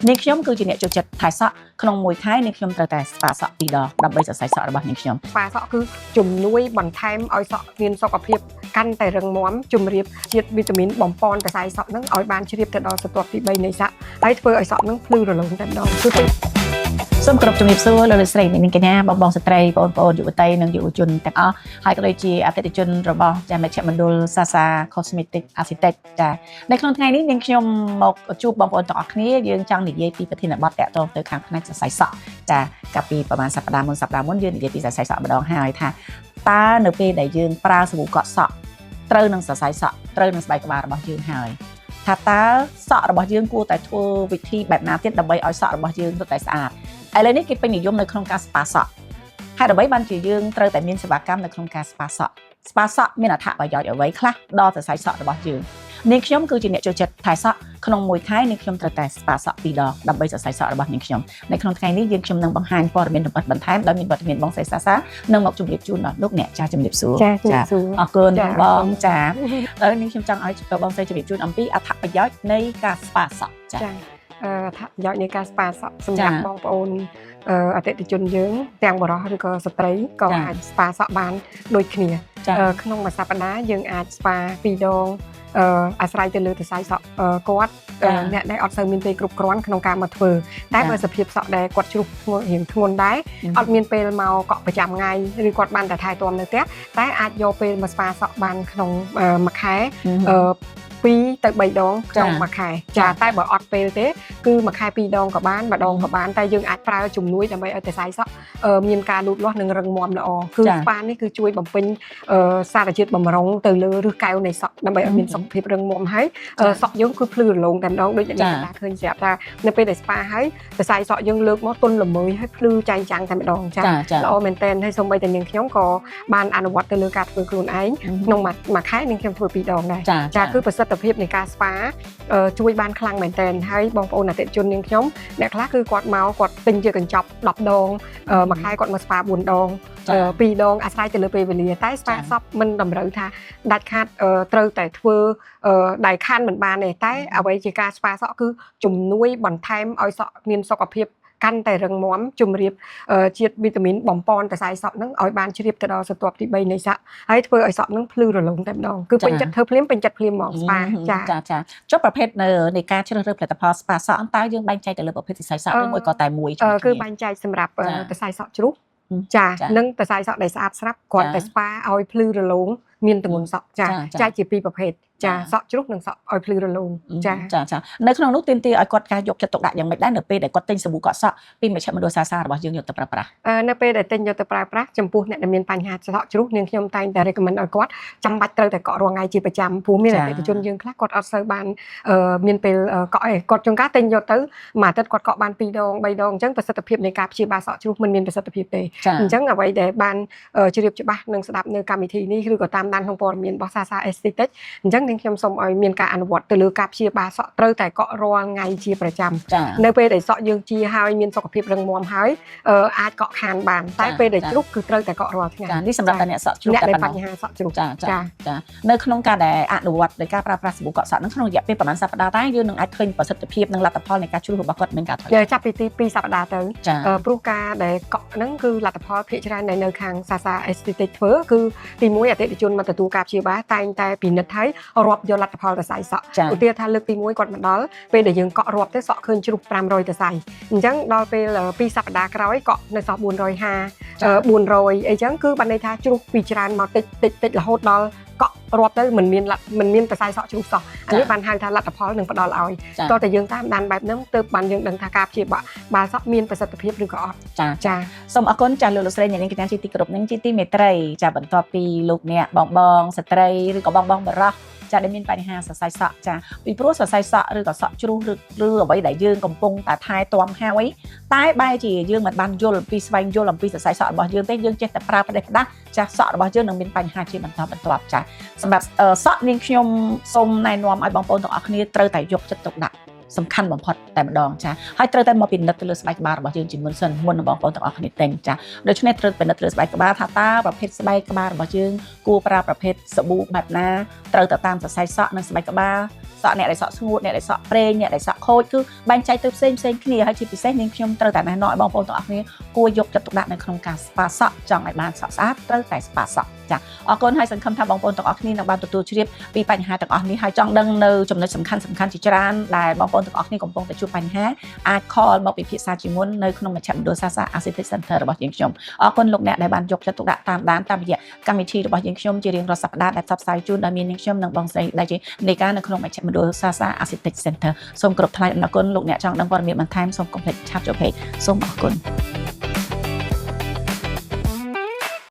នាងខ្ញុំគឺជាអ្នកចូលចិត្តថែសក់ក្នុងមួយខែនាងខ្ញុំត្រូវតែស្ប៉ាសក់2ដងដើម្បីសរសៃសក់របស់នាងខ្ញុំស្ប៉ាសក់គឺជំនួយបន្ថែមឲ្យសក់មានសុខភាពកាន់តែរឹងមាំជំរាបជាតិវីតាមីនបំពន់សរសៃសក់នឹងឲ្យបានជ្រាបទៅដល់ស្រទាប់ទី3នៃសក់ហើយធ្វើឲ្យសក់នឹងភ្លឺរលោងតែម្ដងគឺសូមគោរពជំរាបសួរលោកស្រីនាងកញ្ញាបងស្ត្រីបងប្អូនយុវតីនិងយុវជនទាំងអស់ហើយក៏ដូចជាអតិថិជនរបស់ចាមជ្ឈមណ្ឌល Sasa Cosmetic Architect ចានៅក្នុងថ្ងៃនេះនាងខ្ញុំមកជួបបងប្អូនទាំងអស់គ្នាយើងចង់និយាយពីប្រធានបទតាក់ទងទៅខាងផ្នែកសរសៃសក់ចាកាលពីប្រហែលសប្តាហ៍មុនយើងនិយាយពីសរសៃសក់ម្ដងហើយថាតើនៅពេលដែលយើងប្រើសាប៊ូកក់សក់ត្រូវនឹងសរសៃសក់ត្រូវនឹងស្បែកក្បាលរបស់យើងហើយថាតើសក់របស់យើងគួរតែធ្វើវិធីបែបណាទៀតដើម្បីឲ្យសក់របស់យើងរត់តែស្អាតឥឡូវនេះគេពេញនិយមនៅក្នុងការស្ប៉ាសក់ហើយដើម្បីបានជាយើងត្រូវតែមានសេវាកម្មនៅក្នុងការស្ប៉ាសក់មានអត្ថប្រយោជន៍អ្វីខ្លះដល់សរសៃសក់របស់យើងនាងខ្ញុំគឺជាអ្នកចូលចិត្តថែសក់ក្នុងមួយខែនាងខ្ញុំត្រូវតែស្ប៉ាសក់2ដងដើម្បីសរសៃសក់របស់នាងខ្ញុំនៅក្នុងថ្ងៃនេះយើងខ្ញុំនឹងបង្ហាញព័ត៌មានលម្អិតបន្ថែមដោយមានវត្តមានបងស្រីសាសានឹងមកជម្រាបជូនដល់លោកអ្នកចាជម្រាបសួរអរគុណបងចាហើយនាងខ្ញុំចង់ឲ្យបងស្រីជម្រាបជូនអំពីអត្ថប្រយោជន៍នៃការស្ប៉ាសក់ចាអត្ថប្រយោជន៍នៃការស្ប៉ាសក់សម្រាប់បងប្អូនអតិថិជនយើងទាំងបុរសឬក៏ស្ត្រីក៏អាចស្ប៉ាសក់បានដូចគ្នាក្នុងមួយសប្តាហ៍យើងអាចស្ប៉ា2ដងអាស្រ័យទៅលើសរសៃសក់គាត់អ្នកដែលអត់សូវមានពេលគ្រប់គ្រាន់ក្នុងការមកធ្វើតែបើសភាពសក់ដែលគាត់ជ្រុះរៀងធ្ងន់ដែរអត់មានពេលមកកក់ប្រចាំថ្ងៃឬគាត់បានតែថែទាំនៅផ្ទះតែអាចយកពេលមកស្ប៉ាសក់បានក្នុងមួយខែ2ទៅ3ដងក្នុងមួយខែចាតែបើអត់ពេលទេគឺមួយខែ2ដងក៏បានម្ដងក៏បានតែយើងអាចប្រើជំនួយដើម្បីឲ្យសរសៃសក់មានការលូតលាស់និងរឹងមាំល្អគឺស្ប៉ានេះគឺជួយបំពេញសារជាតិបម្រុងទៅលើឫសកែវនៃសក់ដើម្បីឲ្យមានសុខភាពរឹងមាំហើយសក់យើងគឺភ្លឺរលោងតែម្ដងដូចអ្នកនាងឃើញស្រាប់ថានៅពេលដែលស្ប៉ាហើយសរសៃសក់យើងលើកមកទន់ល្មើយហើយភ្លឺចែងចាំងតែម្ដងចាល្អមែនតើហើយសូម្បីតែនាងខ្ញុំក៏បានអនុវត្តទៅលើការធ្វើខ្លួនឯងក្នុងមួយខែនាងខ្ញុំធ្វើ2ដងដែរចាគឺប្រសិទ្ធភាពនៃការស្ប៉ាជួយបានខ្លាំងមែនតើហើយបងប្អូនអតិថិជននាងខ្ញុំអ្នកខ្លះគឺគាត់មកគាត់ទិញជាកញ្ចប់10ដងមួយខែគាត់មកស្ប៉ា4ដង2ដងអាស្រ័យទៅលើពេលវេលាតែស្ប៉ាសក់មិនតម្រូវថាដាច់ខាតត្រូវតែធ្វើដែលខានមិនបានទេតែអ្វីជាការស្ប៉ាសក់គឺជំនួយបន្ថែមឲ្យសក់មានសុខភាពកាន់តែរឹងមាំជំរាបជាតិវីតាមីនបំពន់សរសៃសក់នឹងឲ្យបានជ្រាបទៅដល់ស្រទាប់ទី3នៃសក់ហើយធ្វើឲ្យសក់នឹងភ្លឺរលោងតែម្ដងគឺពេញចិត្តធ្វើភ្លាមពេញចិត្តភ្លាមហ្មងស្ប៉ាចាចុះប្រភេទនៃការជ្រើសរើសផលិតផលស្ប៉ាសក់តើយើងបែងចែកទៅលើប្រភេទសរសៃសក់ឬមួយក៏តែមួយគឺបែងចែកសម្រាប់សរសៃសក់ជ្រុះចានិងសរសៃសក់ដែលស្អាតស្រាប់គ្រាន់តែស្ប៉ាឲ្យភ្លឺរលោងមានទម្ងន់សក់ចាចែកជា2ប្រភេទចាសក់ជ្រុះនិងសក់ឲ្យភ្លឺរលោងចានៅក្នុងនោះទាមទារឲ្យគាត់ការយកចិត្តទុកដាក់យ៉ាងម៉េចដែរនៅពេលដែលគាត់ទិញសាប៊ូកក់សក់ពីមជ្ឈមណ្ឌលសាសារបស់យើងយកទៅប្រើប្រាស់នៅពេលដែលទិញយកទៅប្រើប្រាស់ចំពោះអ្នកដែលមានបញ្ហាសក់ជ្រុះនាងខ្ញុំតែងតែ recommend ឲ្យគាត់ចាំបាច់ត្រូវតែកក់រាល់ថ្ងៃជាប្រចាំព្រោះមានអតិថិជនយើងខ្លះគាត់អត់សូវបានមានពេលកក់ឯងគាត់ជួនកាលទិញយកទៅមួយអាទិត្យគាត់កក់បាន2ដង3ដងអញ្ចឹងប្រសិទ្ធភាពនៃការព្យាបាលសក់ជ្រុះមិនមានប្រសិទ្ធភាពទេអញ្ចឹងអ្វីដែលបានជ្រាបច្បាស់នឹងស្ដាប់នៅកម្មវិធីនេះឬក៏តាមដានក្នុងព័ត៌មានរបស់ Sasa Aesthetic អញ្ចឹងនាងខ្ញុំសូមឲ្យមានការអនុវត្តទៅលើការព្យាបាលសក់ត្រូវតែកក់រាល់ថ្ងៃជាប្រចាំនៅពេលដែលសក់យើងជាហើយមានសុខភាពរឹងមាំហើយអាចកក់ខានបានតែពេលដែលជ្រុះគឺត្រូវតែកក់រាល់ថ្ងៃនេះសម្រាប់តែអ្នកសក់ជ្រុះតែបញ្ហាសក់ជ្រុះចានៅក្នុងការដែលអនុវត្តដោយការប្រើប្រាស់សាប៊ូកក់សក់នឹងក្នុងរយៈពេលប្រហែលសប្តាហ៍តែយើងនឹងអាចឃើញប្រសិទ្ធភាពនិងលទ្ធផលនៃការជ្រុះរបស់គាត់មានការថយចាប់ពីទី2សប្តាហ៍ទៅព្រោះការដែលកក់ហ្នឹងគឺលទ្ធផលភាគច្រើននៅខាង Sasa Aesthetic ធ្វើគឺទី1អតិថិជនមកទទួលការព្យាបាលតែងតែពិនិត្យហើយរាប់យកលទ្ធផលសរសៃសក់ឧទាហរណ៍ថាលើកទី1គាត់មកដល់ពេលដែលយើងកក់រាប់ទៅសក់ឃើញជ្រុះ500សរសៃអញ្ចឹងដល់ពេល2សប្តាហ៍ក្រោយកក់នៅសល់450 400អីចឹងគឺបានន័យថាជ្រុះពីច្រើនមកតិចរហូតដល់កក់រាប់ទៅមិនមានសរសៃសក់ជ្រុះសោះអានេះបានហៅថាលទ្ធផលនឹងផ្ដល់ឲ្យតោះតែយើងតាមដានបែបហ្នឹងទើបបានយើងដឹងថាការព្យាបាលសក់មានប្រសិទ្ធភាពឬក៏អត់ចាសូមអរគុណចាលោកស្រីអ្នកនាងកញ្ញាជាទីគោរពនឹងជាទីមេត្រីចាបន្ទាប់ពីលោកអ្នកបងស្ត្រីឬក៏បងបរោះចាដែលមានបញ្ហាសរសៃសក់ចាពីព្រោះសរសៃសក់ឬក៏សក់ជ្រុះឬអ្វីដែលយើងកំពុងតែថែទាំហើយតែបែរជាយើងមិនបានយល់ពីស្វែងយល់អំពីសរសៃសក់របស់យើងទេយើងចេះតែប្រើផ្ដេសផ្ដាស់ចាសក់របស់យើងនឹងមានបញ្ហាជាបន្តបន្ទាប់ចាសម្រាប់សក់នាងខ្ញុំសូមណែនាំឲ្យបងប្អូនទាំងអស់គ្នាត្រូវតែយកចិត្តទុកដាក់ សំខាន់បំផុតតែម្ដងចាហើយត្រូវតែមកពិនិត្យទៅលើស្បែកក្បាលរបស់យើងជាមុនសិនមុននឹងបងប្អូនទាំងអស់គ្នាទិញចាដូច្នេះត្រូវពិនិត្យលើស្បែកក្បាលថាតើប្រភេទស្បែកក្បាលរបស់យើងគួរប្រើប្រភេទសាប៊ូបែបណាត្រូវទៅតាមសរសៃសក់និងស្បែកក្បាលសក់អ្នកដែលសក់ស្ងួតអ្នកដែលសក់ប្រេងអ្នកដែលសក់ខូចគឺបែងចែកទៅផ្សេងគ្នាហើយជាពិសេសនាងខ្ញុំត្រូវតែណែនាំឲ្យបងប្អូនទាំងអស់គ្នាគួរយកចិត្តទុកដាក់នៅក្នុងការស្ប៉ាសក់ចង់ឲ្យបានសក់ស្អាតត្រូវតែស្ប៉ាសក់ចាអរគុណហើយសង្ឃឹមថាបងប្អូនទាំងអស់គ្នានឹងបានទទួលជ្រាបពីបញ្ហាទាំងអស់នេះហើយចង់ដឹងនៅចំណុចសំខាន់ជាច្រើនដែលបងប្អូនទាំងអស់គ្នាកំពុងតែជួបបញ្ហាអាច call មកពិភាក្សាជាមុននៅក្នុងមជ្ឈមណ្ឌលសាសា Aesthetic Center របស់យើងខ្ញុំអរគុណលោកអ្នកដែលបានយកចិត្តទុកដាក់តាមដានតាមរយៈកម្មវិធីរបស់យើងខ្ញុំជារៀងរាល់សប្តាហ៍ដែលផ្សព្វផ្សាយជូនដោយមាននាងខ្ញុំនិងបងស្រីដែលជានៃការនៅក្នុងមជ្ឈមណ្ឌលសាសា Aesthetic Center សូមគោរពថ្លែងអំណរគុណលោកអ្នកចង់ដឹងព័ត៌មានបន្ថែមសូមកុំភ្លេចឆាតចូល page សូមអរគុណ